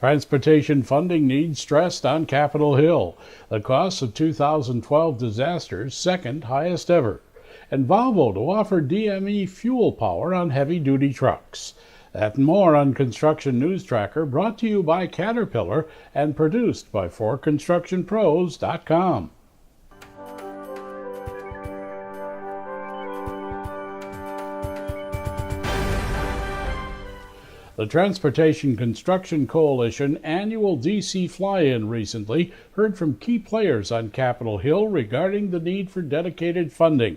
Transportation funding needs stressed on Capitol Hill. The cost of 2012 disasters, second highest ever. And Volvo to offer DME fuel power on heavy-duty trucks. That and more on Construction News Tracker, brought to you by Caterpillar and produced by 4constructionpros.com. The Transportation Construction Coalition annual DC fly-in recently heard from key players on Capitol Hill regarding the need for dedicated funding.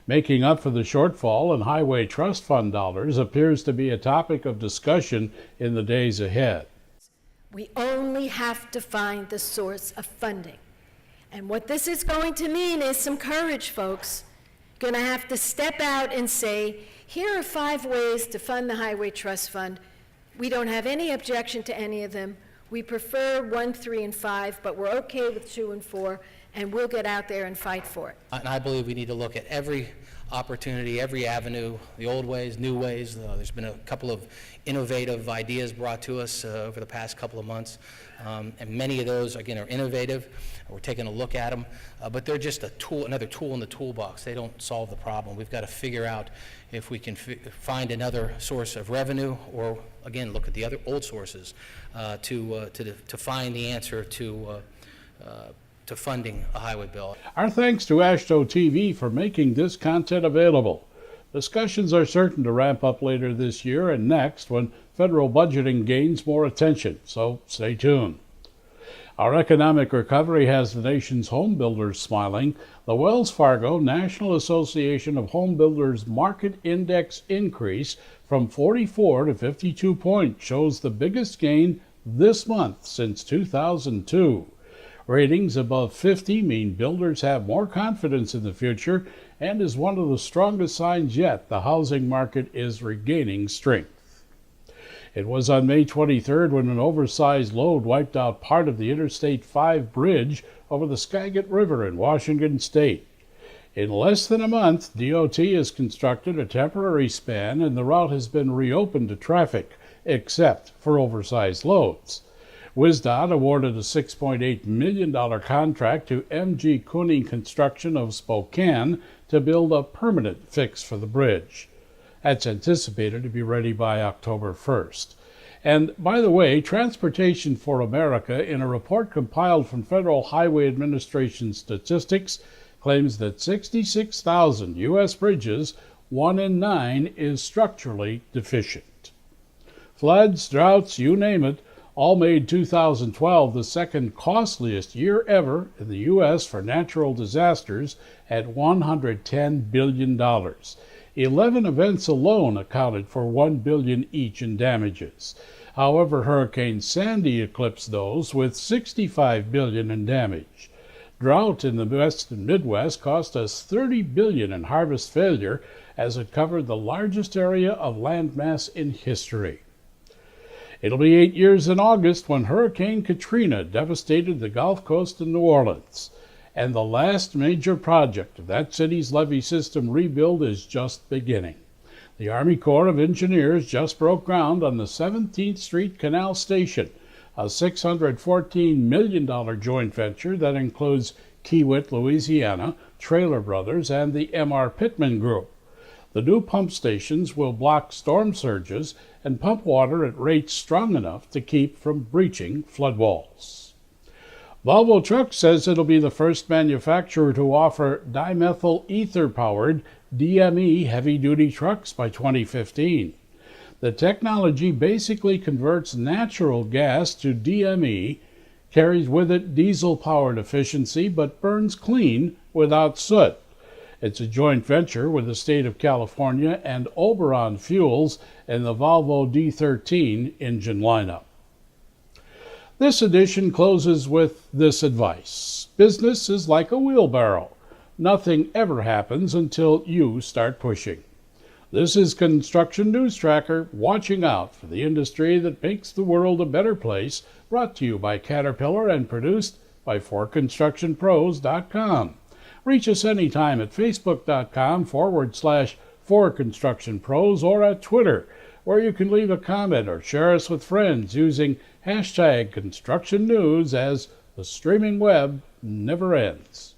Making up for the shortfall in Highway Trust Fund dollars appears to be a topic of discussion in the days ahead. We only have to find the source of funding. And what this is going to mean is some courage, folks. Going to have to step out and say, here are 5 ways to fund the Highway Trust Fund. We don't have any objection to any of them. We prefer 1, 3, and 5, but we're okay with 2 and 4, and we'll get out there and fight for it. And I believe we need to look at every opportunity, every avenue, the old ways, new ways. There's been a couple of innovative ideas brought to us over the past couple of months, and many of those, again, are innovative. We're taking a look at them, but they're just a tool, another tool in the toolbox. They don't solve the problem. We've got to figure out if we can find another source of revenue, or again, look at the other old sources to find the answer to funding a highway bill. Our thanks to AASHTO TV for making this content available. Discussions are certain to ramp up later this year and next when federal budgeting gains more attention, so stay tuned. Our economic recovery has the nation's home builders smiling. The Wells Fargo National Association of Home Builders Market Index increase from 44 to 52 points shows the biggest gain this month since 2002. Ratings above 50 mean builders have more confidence in the future and is one of the strongest signs yet the housing market is regaining strength. It was on May 23rd when an oversized load wiped out part of the Interstate 5 bridge over the Skagit River in Washington state. In less than a month, DOT has constructed a temporary span and the route has been reopened to traffic, except for oversized loads. WSDOT awarded a $6.8 million contract to MG Cooney Construction of Spokane to build a permanent fix for the bridge. That's anticipated to be ready by October 1st. And by the way, Transportation for America, in a report compiled from Federal Highway Administration statistics, claims that 66,000 U.S. bridges, 1 in 9, is structurally deficient. Floods, droughts, you name it, all made 2012 the second costliest year ever in the U.S. for natural disasters at $110 billion. 11 events alone accounted for $1 billion each in damages. However, Hurricane Sandy eclipsed those with $65 billion in damage. Drought in the West and Midwest cost us $30 billion in harvest failure as it covered the largest area of landmass in history. It'll be 8 years in August when Hurricane Katrina devastated the Gulf Coast and New Orleans. And the last major project of that city's levee system rebuild is just beginning. The Army Corps of Engineers just broke ground on the 17th Street Canal Station, a $614 million joint venture that includes Kiewit, Louisiana, Traylor Brothers, and the M.R. Pittman Group. The new pump stations will block storm surges and pump water at rates strong enough to keep from breaching flood walls. Volvo Trucks says it'll be the first manufacturer to offer dimethyl ether-powered DME heavy-duty trucks by 2015. The technology basically converts natural gas to DME, carries with it diesel-powered efficiency, but burns clean without soot. It's a joint venture with the state of California and Oberon Fuels and the Volvo D13 engine lineup. This edition closes with this advice. Business is like a wheelbarrow. Nothing ever happens until you start pushing. This is Construction News Tracker, watching out for the industry that makes the world a better place, brought to you by Caterpillar and produced by 4constructionpros.com. Reach us anytime at facebook.com/4constructionpros or at Twitter, where you can leave a comment or share us with friends using hashtag Construction News, as the streaming web never ends.